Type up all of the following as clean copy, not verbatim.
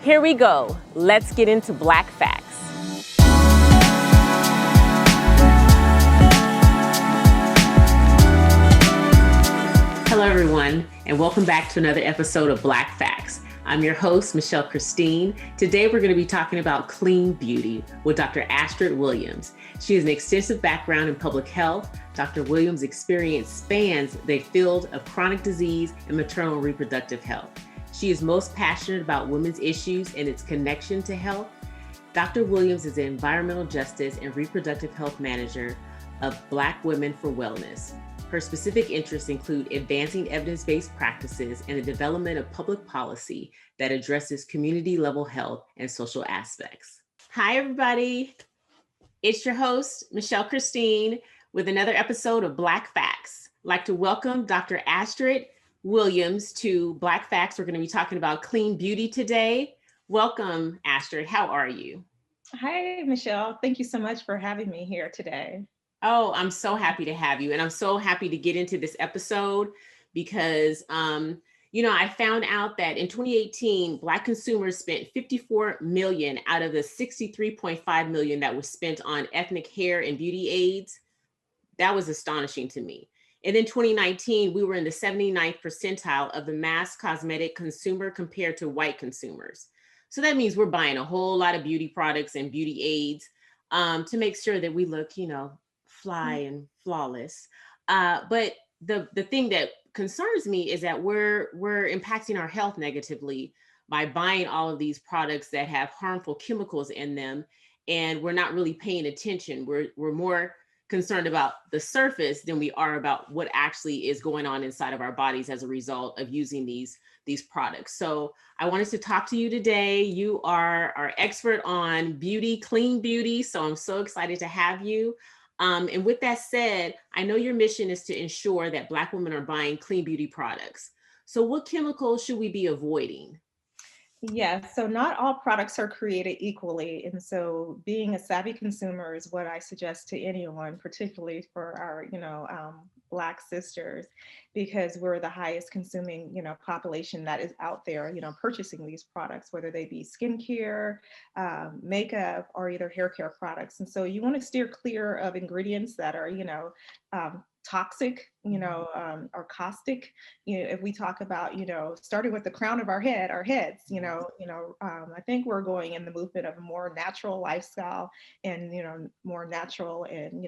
Here we go. Let's get into Black Facts. Hello, everyone, and welcome back to another episode of Black Facts. I'm your host, Michelle Christine. Today, we're going to be talking about clean beauty with Dr. Astrid Williams. She has an extensive background in public health. Dr. Williams' experience spans the field of chronic disease and maternal and reproductive health. She is most passionate about women's issues and its connection to health. Dr. Williams is an environmental justice and reproductive health manager of Black Women for Wellness. Her specific interests include advancing evidence-based practices and the development of public policy that addresses community-level health and social aspects. Hi, everybody. It's your host, Michelle Christine, with another episode of Black Facts. I'd like to welcome Dr. Astrid Williams to Black Facts. We're going to be talking about clean beauty today. Welcome, Astrid. How are you? Hi, Michelle. Thank you so much for having me here today. Oh, I'm so happy to have you. And I'm so happy to get into this episode because, I found out that in 2018, Black consumers spent 54 million out of the 63.5 million that was spent on ethnic hair and beauty aids. That was astonishing to me. And in 2019, we were in the 79th percentile of the mass cosmetic consumer compared to white consumers. So that means we're buying a whole lot of beauty products and beauty aids to make sure that we look, fly and flawless. But the thing that concerns me is that we're impacting our health negatively by buying all of these products that have harmful chemicals in them, and we're not really paying attention. We're more concerned about the surface than we are about what actually is going on inside of our bodies as a result of using these products. So I wanted to talk to you today. You are our expert on beauty, clean beauty. So I'm so excited to have you. And with that said, I know your mission is to ensure that Black women are buying clean beauty products. So what chemicals should we be avoiding? Yeah, so not all products are created equally. And so being a savvy consumer is what I suggest to anyone, particularly for our, Black sisters, because we're the highest consuming, population that is out there, purchasing these products, whether they be skincare, makeup, or either hair care products. And so you want to steer clear of ingredients that are, toxic, or caustic. If we talk about, starting with the crown of our heads, I think we're going in the movement of a more natural lifestyle and, more natural and,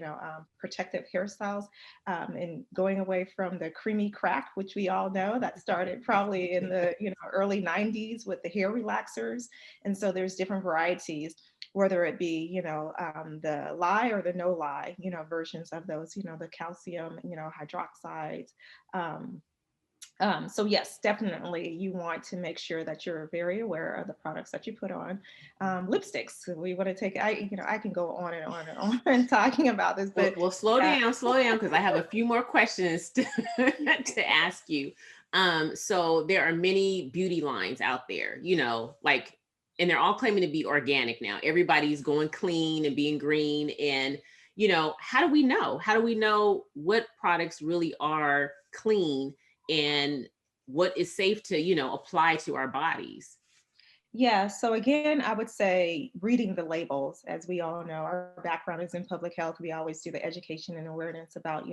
protective hairstyles, and going away from the creamy crack, which we all know that started probably in the, early 90s with the hair relaxers. And so there's different varieties, whether it be, the lye or the no lye, versions of those, the calcium, hydroxides. So yes, definitely you want to make sure that you're very aware of the products that you put on. Lipsticks, we want to take, I can go on and on and on talking about this, but well, slow down, because I have a few more questions to, to ask you. So there are many beauty lines out there, and they're all claiming to be organic now. Everybody's going clean and being green. And, how do we know? How do we know what products really are clean and what is safe to, apply to our bodies? Yeah, so again, I would say reading the labels. As we all know, our background is in public health. We always do the education and awareness about,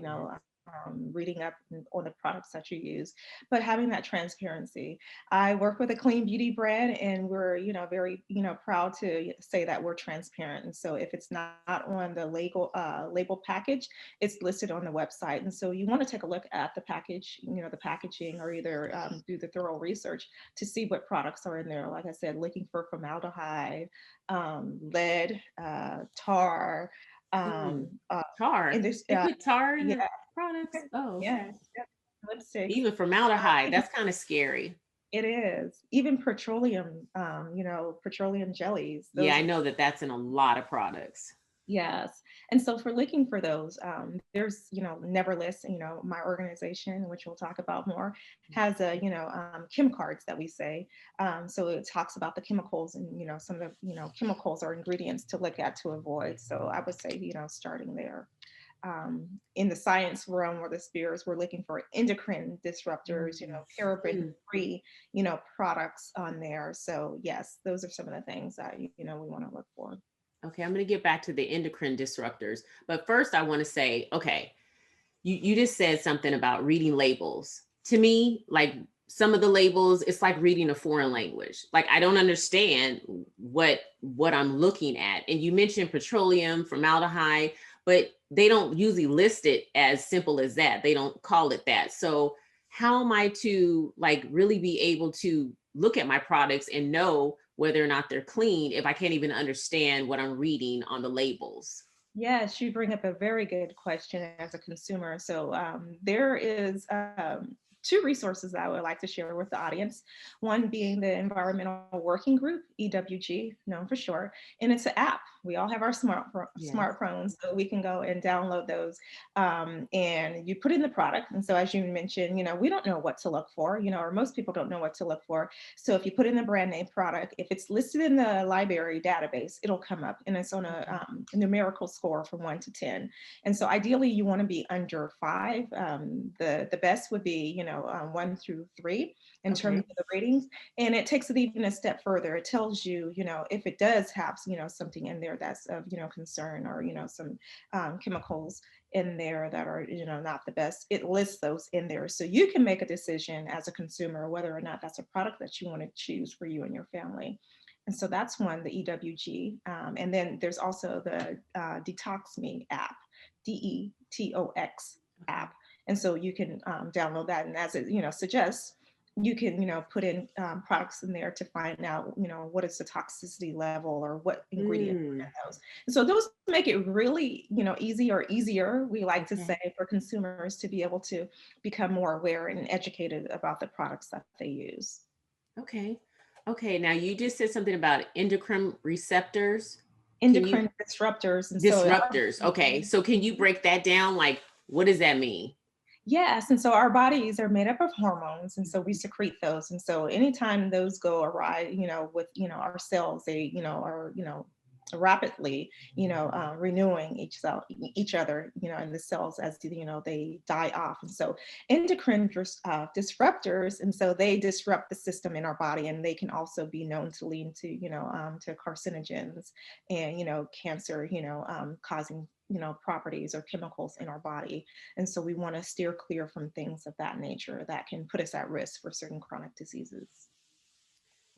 reading up on the products that you use, but having that transparency. I work with a clean beauty brand, and we're, very, proud to say that we're transparent. And so if it's not on the label package, it's listed on the website. And so you want to take a look at the package, the packaging, or either do the thorough research to see what products are in there. Like I said, looking for formaldehyde, lead, tar. Tar. And there's, they put tar in yeah, the products. Oh, okay. yeah, lipsticks. Even formaldehyde. That's kind of scary. It is. Even petroleum, petroleum jellies. Yeah, I know that that's in a lot of products. Yes. And so for looking for those, there's, Neverlist, my organization, which we'll talk about more, has a, chem cards that we say. So it talks about the chemicals and, some of the, chemicals or ingredients to look at to avoid. So I would say, starting there. in the science realm or the spheres, we're looking for endocrine disruptors, paraben free, products on there. So yes, those are some of the things that, we want to look for. Okay, I'm going to get back to the endocrine disruptors. But first, I want to say, okay, you just said something about reading labels. To me, like some of the labels, it's like reading a foreign language. Like I don't understand what I'm looking at. And you mentioned petroleum, formaldehyde, but they don't usually list it as simple as that. They don't call it that. So how am I to like really be able to look at my products and know whether or not they're clean if I can't even understand what I'm reading on the labels? Yes, you bring up a very good question as a consumer. So there is two resources that I would like to share with the audience. One being the Environmental Working Group, EWG, known for short, and it's an app. We all have our smartphones, so we can go and download those. And you put in the product. And so as you mentioned, we don't know what to look for, or most people don't know what to look for. So if you put in the brand name product, if it's listed in the library database, it'll come up and it's on a numerical score from 1 to 10. And so ideally you want to be under 5. The best would be, 1 through 3 in terms of the ratings. And it takes it even a step further. It tells you, if it does have, something in there that's of, concern, or, some chemicals in there that are, not the best, it lists those in there. So you can make a decision as a consumer, whether or not that's a product that you want to choose for you and your family. And so that's one, the EWG. And then there's also the Detox Me app, DETOX app. And so you can download that. And as it, suggests, you can, put in products in there to find out, what is the toxicity level or what ingredient in those. And so those make it really, easy or easier, we like to say, for consumers to be able to become more aware and educated about the products that they use. Okay. Okay. Now you just said something about endocrine receptors. Endocrine disruptors. And disruptors. Okay. So can you break that down? Like, what does that mean? Yes, and so our bodies are made up of hormones, and so we secrete those. And so anytime those go awry, with our cells, they are rapidly renewing each other, in the cells as they die off. And so endocrine disruptors, and so they disrupt the system in our body, and they can also be known to lead to to carcinogens and cancer causing properties or chemicals in our body. And so we want to steer clear from things of that nature that can put us at risk for certain chronic diseases.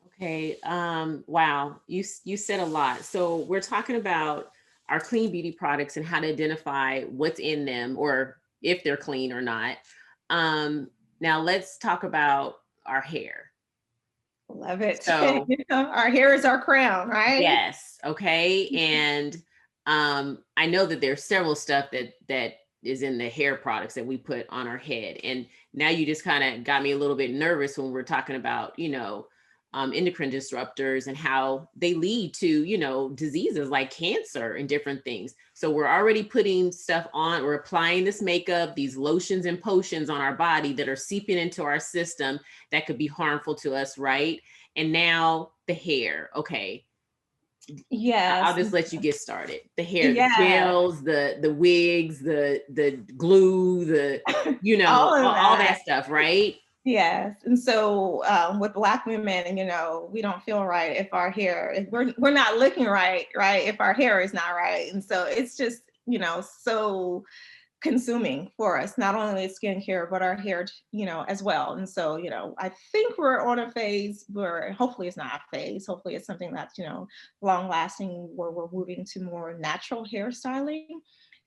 Okay. Wow. You said a lot. So we're talking about our clean beauty products and how to identify what's in them or if they're clean or not. Now let's talk about our hair. Love it. So our hair is our crown, right? Yes. Okay. And I know that there's several stuff that is in the hair products that we put on our head. And now you just kind of got me a little bit nervous when we're talking about, endocrine disruptors and how they lead to, diseases like cancer and different things. So we're already putting stuff on, we're applying this makeup, these lotions and potions on our body that are seeping into our system that could be harmful to us, right? And now the hair. Okay. Yes. I'll just let you get started. The hair, the gels, the wigs, the glue, all that stuff, right? Yes. And so with Black women, we don't feel right if our hair, if we're not looking right, if our hair is not right. And so it's just, so consuming for us, not only skincare, but our hair, as well. And so, I think we're on a phase where hopefully it's not a phase. Hopefully it's something that's, long lasting, where we're moving to more natural hairstyling,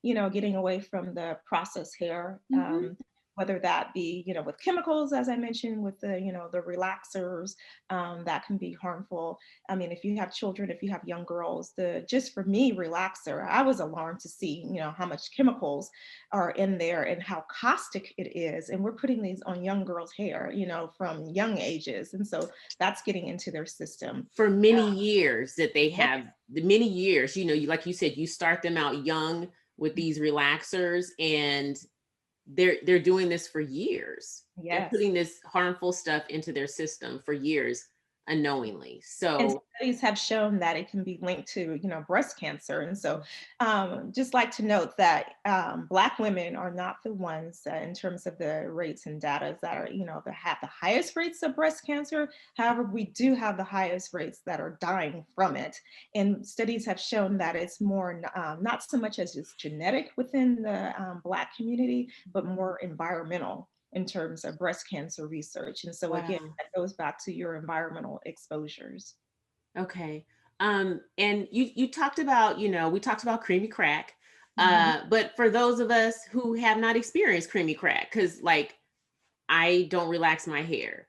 getting away from the processed hair. Whether that be, with chemicals, as I mentioned, with the, the relaxers that can be harmful. I mean, if you have children, if you have young girls, just for me, relaxer, I was alarmed to see, how much chemicals are in there and how caustic it is. And we're putting these on young girls' hair, from young ages. And so that's getting into their system. For many years that they have, the many years, like you said, you start them out young with these relaxers and they're doing this for years. Yes. They're putting this harmful stuff into their system for years. unknowingly. And So studies have shown that it can be linked to, breast cancer. And so, just like to note that Black women are not the ones in terms of the rates and data that are, that have the highest rates of breast cancer. However, we do have the highest rates that are dying from it. And studies have shown that it's more, not so much as it's genetic within the Black community, but more environmental in terms of breast cancer research. And so again, wow. that goes back to your environmental exposures. Okay. And you talked about, we talked about creamy crack. Mhm. But for those of us who have not experienced creamy crack, because like I don't relax my hair.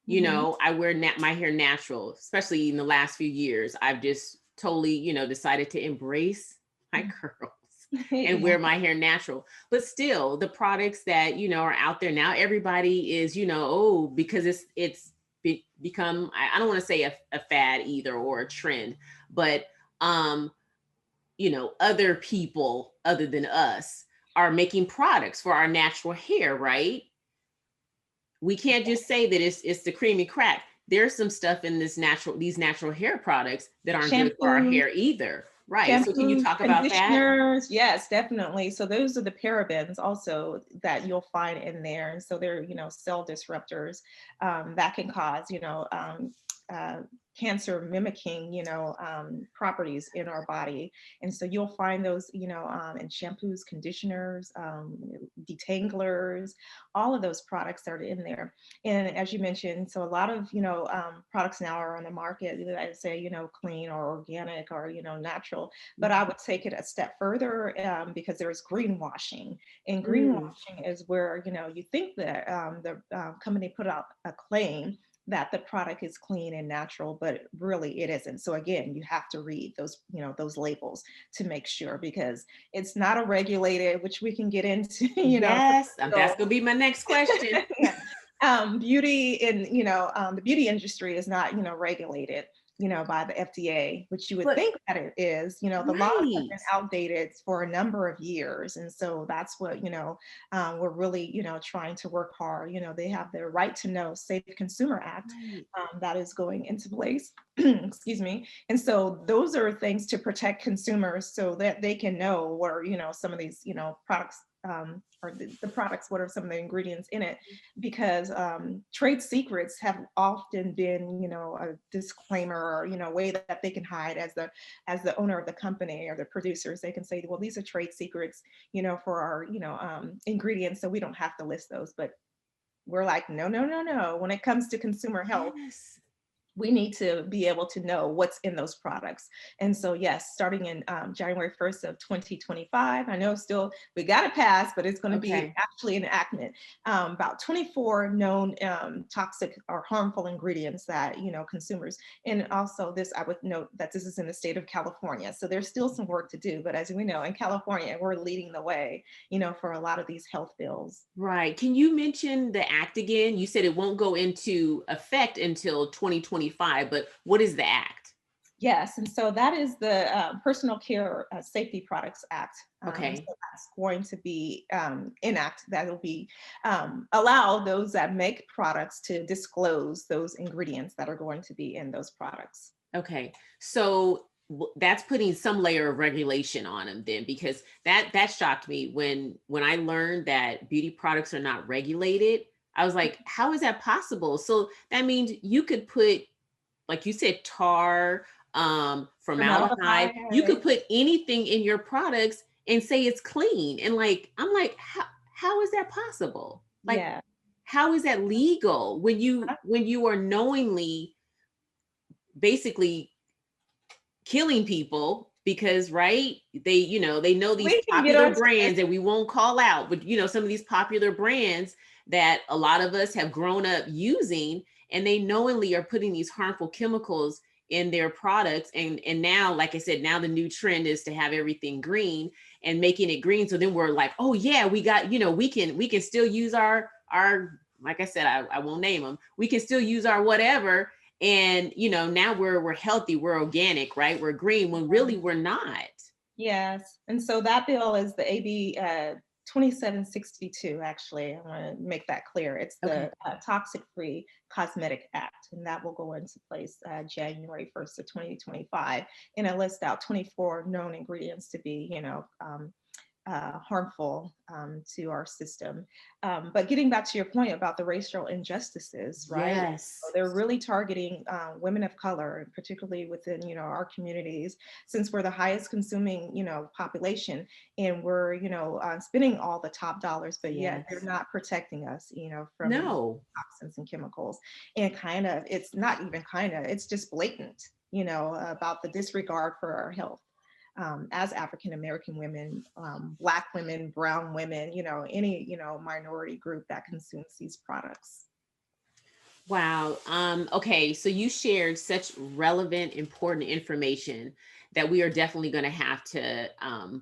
Mhm. I wear my hair natural, especially in the last few years. I've just totally, decided to embrace my curls and Yeah. wear my hair natural. But still, the products that, are out there now, everybody is, oh, because it's become, I don't want to say a fad either or a trend, but other people other than us are making products for our natural hair, right? We can't just say that it's the creamy crack. There's some stuff in these natural hair products that aren't good for our Shampoo, hair either. Right. So can you shampoos, talk about that? conditioners. Yes, definitely. So those are the parabens also that you'll find in there. And so they're, cell disruptors that can cause, uh, cancer mimicking, properties in our body. And so you'll find those, in shampoos, conditioners, detanglers, all of those products are in there. And as you mentioned, so a lot of, products now are on the market that I say, clean or organic or, natural, but I would take it a step further because there's greenwashing. And Mm, greenwashing is where, you think that the company put out a claim that the product is clean and natural, but really it isn't. So again, you have to read those, those labels to make sure, because it's not a regulated, which we can get into, yes, that's gonna be my next question. yeah. Beauty in, the beauty industry is not, regulated, by the FDA, which you would But think that it is. The laws have right. been outdated for a number of years. And so that's what, we're really, trying to work hard. They have their Right to Know Safe Consumer Act Right. that is going into place. Excuse me. And so those are things to protect consumers so that they can know where, some of these, products or the products, what are some of the ingredients in it, because trade secrets have often been, a disclaimer or, way that they can hide as the owner of the company or the producers. They can say, well, these are trade secrets, for our, ingredients, so we don't have to list those. But we're like, no, no, no, no. When it comes to consumer health, Yes. we need to be able to know what's in those products. And so, yes, starting in January 1st of 2025, I know still we got to pass, but it's going to be Okay. actually enactment. About 24 known toxic or harmful ingredients that, consumers, and also this, I would note that this is in the state of California. So there's still some work to do, but as we know, in California, we're leading the way, for a lot of these health bills. Right. Can you mention the act again? You said it won't go into effect until 2025, but what is the act? Yes, and so that is the Personal Care Safety Products Act. Okay. So that's going to be enacted. That will be allow those that make products to disclose those ingredients that are going to be in those products. Okay. So that's putting some layer of regulation on them then, because that shocked me when I learned that beauty products are not regulated. I was like, how is that possible? So that means you could put, like you said, tar, formaldehyde. You Formaldehyde. could put anything in your products and say it's clean. And like, I'm like, how is that possible? Like, Yeah. how is that legal when you are knowingly basically killing people? Because right, they know these We can get popular onto this. brands that we won't call out, but some of these popular brands that a lot of us have grown up using, and they knowingly are putting these harmful chemicals in their products. And now, like I said, now the new trend is to have everything green and making it green. So then we're like, oh yeah, we got, we can still use our like I said, I won't name them, we can still use our whatever. And now we're healthy, we're organic, right, we're green, when really we're not. Yes, and so that bill is the AB 2762, actually. I want to make that clear. It's the Toxic-Free Cosmetic Act, and that will go into place January 1st of 2025. And it lists out 24 known ingredients to be, harmful to our system. But getting back to your point about the racial injustices, right? Yes. So they're really targeting women of color, particularly within, our communities, since we're the highest consuming, population, and we're, spending all the top dollars, but yet they're not protecting us, from toxins and chemicals. And it's not even it's just blatant, about the disregard for our health. As African American women, Black women, brown women, any minority group that consumes these products. Wow. Okay, so you shared such relevant, important information that we are definitely going to have to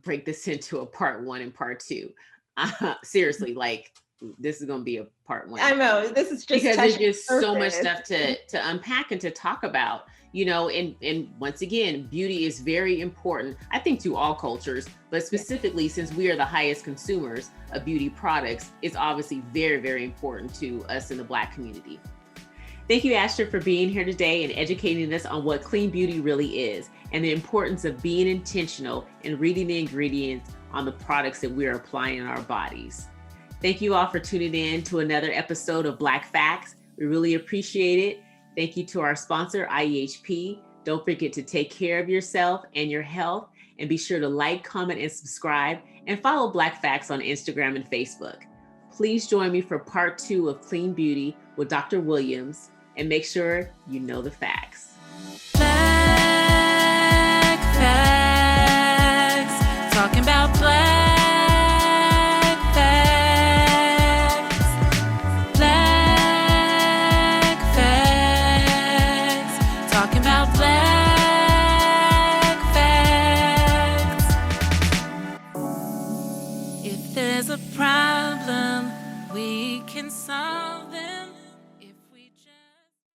break this into a part 1 and part 2. Seriously, like this is going to be a part 1. I know, this is just because there's just so much stuff to unpack and to talk about, and once again, beauty is very important, I think, to all cultures, but specifically since we are the highest consumers of beauty products, it's obviously very, very important to us in the Black community. Thank you, Astrid, for being here today and educating us on what clean beauty really is and the importance of being intentional and reading the ingredients on the products that we're applying in our bodies. Thank you all for tuning in to another episode of Black Facts. We really appreciate it. Thank you to our sponsor, IEHP. Don't forget to take care of yourself and your health, and be sure to like, comment, and subscribe, and follow Black Facts on Instagram and Facebook. Please join me for part 2 of Clean Beauty with Dr. Williams, and make sure you know the facts.